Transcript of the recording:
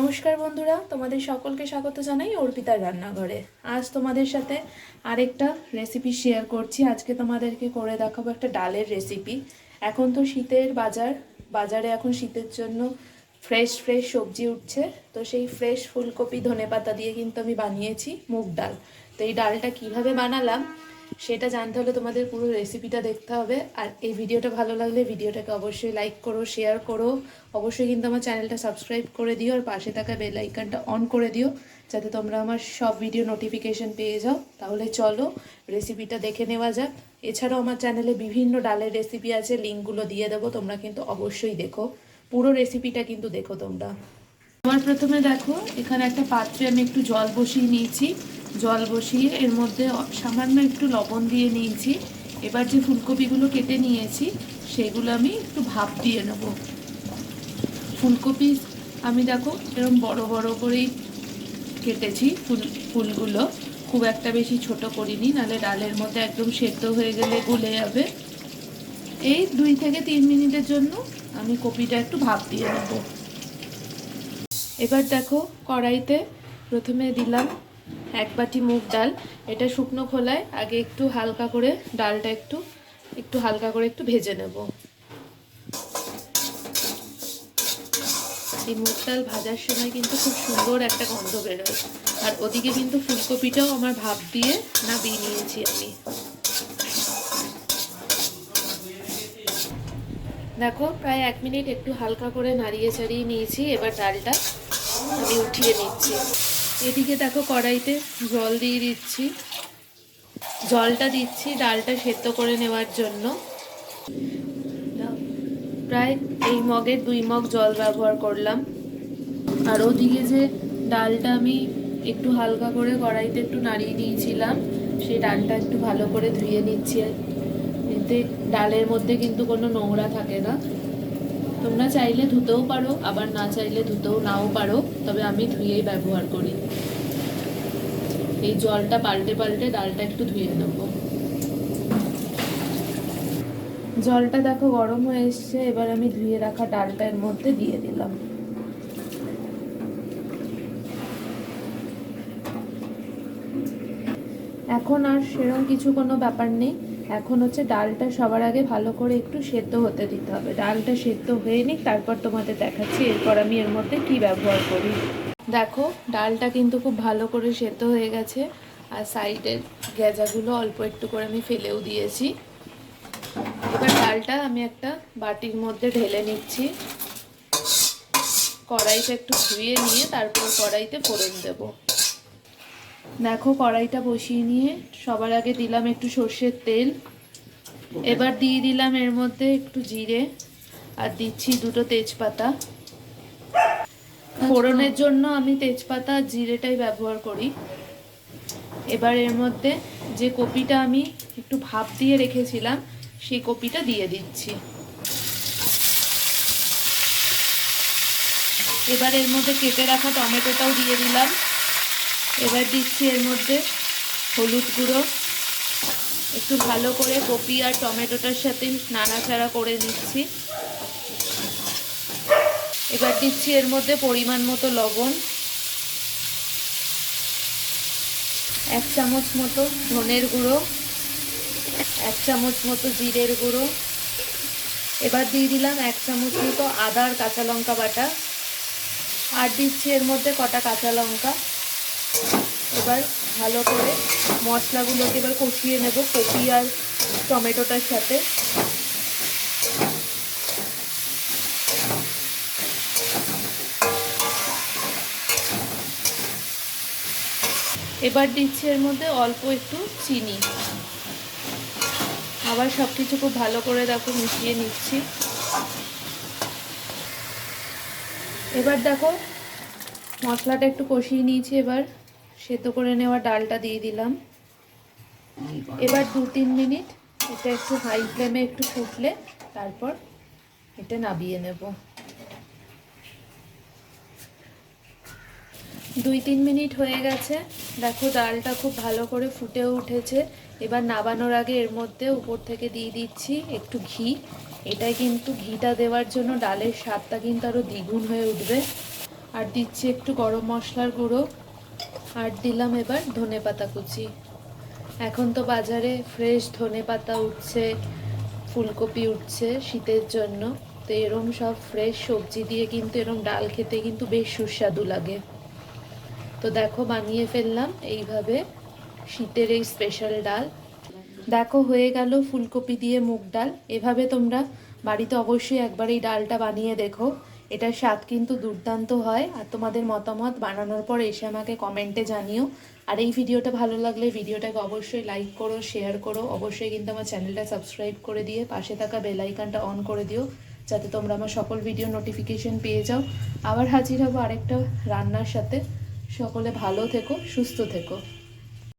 নমস্কার বন্ধুরা, তোমাদের সকলকে স্বাগত জানাই অর্পিতার রান্নাঘরে। আজ তোমাদের সাথে আরেকটা রেসিপি শেয়ার করছি। আজকে তোমাদেরকে করে দেখাবো একটা ডালের রেসিপি। এখন তো শীতের বাজারে এখন শীতের জন্য ফ্রেশ ফ্রেশ সবজি উঠছে। তো সেই ফ্রেশ ফুলকপি ধনেপাতা দিয়ে কিন্তু আমি বানিয়েছি মুগ ডাল। তো এই ডালটা কিভাবে বানালাম সেটা জানতে হলে তোমাদের পুরো রেসিপিটা দেখতে হবে। আর এই ভিডিওটা ভালো লাগলে ভিডিওটাকে অবশ্যই লাইক করো, শেয়ার করো। অবশ্যই কিন্তু আমার চ্যানেলটা সাবস্ক্রাইব করে দিও আর পাশে থাকা বেল আইকনটা অন করে দিও, যাতে তোমরা আমার সব ভিডিও নোটিফিকেশন পেয়ে যাও। তাহলে চলো রেসিপিটা দেখে নেওয়া যাক। এছাড়াও আমার চ্যানেলে বিভিন্ন ডালের রেসিপি আছে, লিঙ্কগুলো দিয়ে দেবো, তোমরা কিন্তু অবশ্যই দেখো। পুরো রেসিপিটা কিন্তু দেখো তোমরা। আমার প্রথমে দেখো এখানে একটা পাত্রে আমি একটু জল বসিয়ে নিয়েছি। জল বসিয়ে এর মধ্যে সামান্য একটু লবণ দিয়ে নিয়েছি। এবার যে ফুলকপিগুলো কেটে নিয়েছি সেগুলো আমি একটু ভাপ দিয়ে নেব। ফুলকপি আমি দেখো এরকম বড় বড় করেই কেটেছি। ফুলগুলো খুব একটা বেশি ছোট করিনি, নাহলে ডালের মধ্যে একদম সেদ্ধ হয়ে গেলে গলে যাবে। এই 2 থেকে 3 মিনিটের জন্য আমি কপিটা একটু ভাপ দিয়ে নেব। এবার দেখো কড়াইতে প্রথমে দিলাম 1 বাটি মুগ ডাল। এটা শুকনো খোলায় আগে একটু হালকা করে ডালটা একটু হালকা করে একটু ভেজে নেব। এই মুগ ডাল ভাজার সময় কিন্তু খুব সুন্দর একটা গন্ধ বেরোয়। আর ওদিকে কিন্তু ফুলকপিটাও আমার ভাপ দিয়ে নামিয়ে নিয়েছি আমি। দেখো প্রায় 1 মিনিট একটু হালকা করে নাড়িয়ে চাড়িয়ে নিয়েছি। এবার ডালটা আমি উঠিয়ে নিচ্ছি। এদিকে দেখো কড়াইতে জল দিয়ে দিচ্ছি। জলটা দিচ্ছি ডালটা সেদ্ধ করে নেওয়ার জন্য। প্রায় এই মগের 2 মগ জল ব্যবহার করলাম। আর ওদিকে যে ডালটা আমি একটু হালকা করে কড়াইতে একটু নাড়িয়ে নিয়েছিলাম, সেই ডালটা একটু ভালো করে ধুয়ে নিচ্ছি। এতে ডালের মধ্যে কিন্তু কোনো নোংরা থাকে না। তোমরা চাইলে ধুতেও পারো, আবার না চাইলে ধুতেও নাও পারো, তবে আমি ধুয়েই ব্যবহার করি। এই জলটা পাল্টে পাল্টে ডালটা একটু ধুয়ে নেব। জলটা দেখো গরম হয়ে এসছে। এবার আমি ধুয়ে রাখা ডালটা এর মধ্যে দিয়ে দিলাম। এখন আর সেরকম কিছু কোনো ব্যাপার নেই। এখন হচ্ছে ডালটা সবার আগে ভালো করে একটু সেদ্ধ হতে দিতে হবে। ডালটা সেদ্ধ হয়ে নিক, তারপর তোমাদের দেখাচ্ছি এরপর আমি এর মধ্যে কি ব্যবহার করি। দেখো ডালটা কিন্তু খুব ভালো করে সেদ্ধ হয়ে গেছে। আর সাইডের গেজাগুলো অল্প একটু করে আমি ফেলেও দিয়েছি। এবার ডালটা আমি একটা বাটির মধ্যে ঢেলে নিচ্ছি। কড়াইটা একটু ধুয়ে নিয়ে তারপর কড়াইতে ফোড়ন দেব। দেখো কড়াইটা বসিয়ে নিয়ে সবার আগে দিলাম একটু সর্ষের তেল। এবার দিয়ে দিলাম এর মধ্যে একটু জিরে আর দিচ্ছি 2টো তেজপাতা। ফোড়নের জন্য আমি তেজপাতা আর জিরেটাই ব্যবহার করি। এবার এর মধ্যে যে কপিটা আমি একটু ভাপ দিয়ে রেখেছিলাম সেই কপিটা দিয়ে দিচ্ছি। এবার এর মধ্যে কেটে রাখা টমেটোটাও দিয়ে দিলাম। এবার দিচ্ছি এর মধ্যে হলুদ গুঁড়ো। একটু ভালো করে কপি আর টমেটোটার সাথে নাড়াচাড়া করে নিচ্ছি। এবার দিচ্ছি এর মধ্যে পরিমাণ মতো লবণ, 1 চামচ মতো ধনের গুঁড়ো, 1 চামচ মতো জিরের গুঁড়ো। এবার দিয়ে দিলাম 1 চামচ মতো আদা আর কাঁচা লঙ্কা বাটা। আর দিচ্ছি এর মধ্যে কটা কাঁচা লঙ্কা। এবার ভালো করে মশলাগুলোকে এবার কষিয়ে নেব কপি আর টমেটোটার সাথে। এবার দিচ্ছি এর মধ্যে অল্প একটু চিনি। আবার সব কিছু খুব ভালো করে দেখো মিশিয়ে নিচ্ছি। এবার দেখো মশলাটা একটু কষিয়ে নিয়েছি। এবার সেদ্ধ করে নেওয়া ডালটা দিয়ে দিলাম। এবার 2-3 মিনিট এটা একটু হাই ফ্লেমে একটু ফুটলে তারপর এটা নামিয়ে নেব। 2-3 মিনিট হয়ে গেছে। দেখো ডালটা খুব ভালো করে ফুটেও উঠেছে। এবার নামানোর আগে এর মধ্যে উপর থেকে দিয়ে দিচ্ছি একটু ঘি। এটাই কিন্তু ঘিটা দেওয়ার জন্য ডালের স্বাদটা কিন্তু আরও দ্বিগুণ হয়ে উঠবে। আর দিচ্ছি একটু গরম মশলার গুঁড়ো, আর দিলাম এবার ধনেপাতা কুচি। এখন তো বাজারে ফ্রেশ ধনেপাতা উঠছে, ফুলকপি উঠছে শীতের জন্য। তো এরম সব ফ্রেশ সবজি দিয়ে কিন্তু এরম ডাল খেতে কিন্তু বেশ সুস্বাদু লাগে। তো দেখো বানিয়ে ফেললাম এইভাবে শীতের এই স্পেশাল ডাল। দেখো হয়ে গেল ফুলকপি দিয়ে মুগ ডাল। এভাবে তোমরা বাড়িতে অবশ্যই একবার এই ডালটা বানিয়ে দেখো, এটার স্বাদ কিন্তু দুর্দান্ত হয়। আর তোমাদের মতামত বানানোর পর এসে আমাকে কমেন্টে জানিও। আর এই ভিডিওটা ভালো লাগলে ভিডিওটাকে অবশ্যই লাইক করো, শেয়ার করো, অবশ্যই কিন্তু আমার চ্যানেলটা সাবস্ক্রাইব করে দিয়ে পাশে থাকা বেল আইকনটা অন করে দিও, যাতে তোমরা আমার সকল ভিডিও নোটিফিকেশন পেয়ে যাও। আবার হাজির হবো আরেকটা রান্নার সাথে। সকলে ভালো থেকো, সুস্থ থেকো।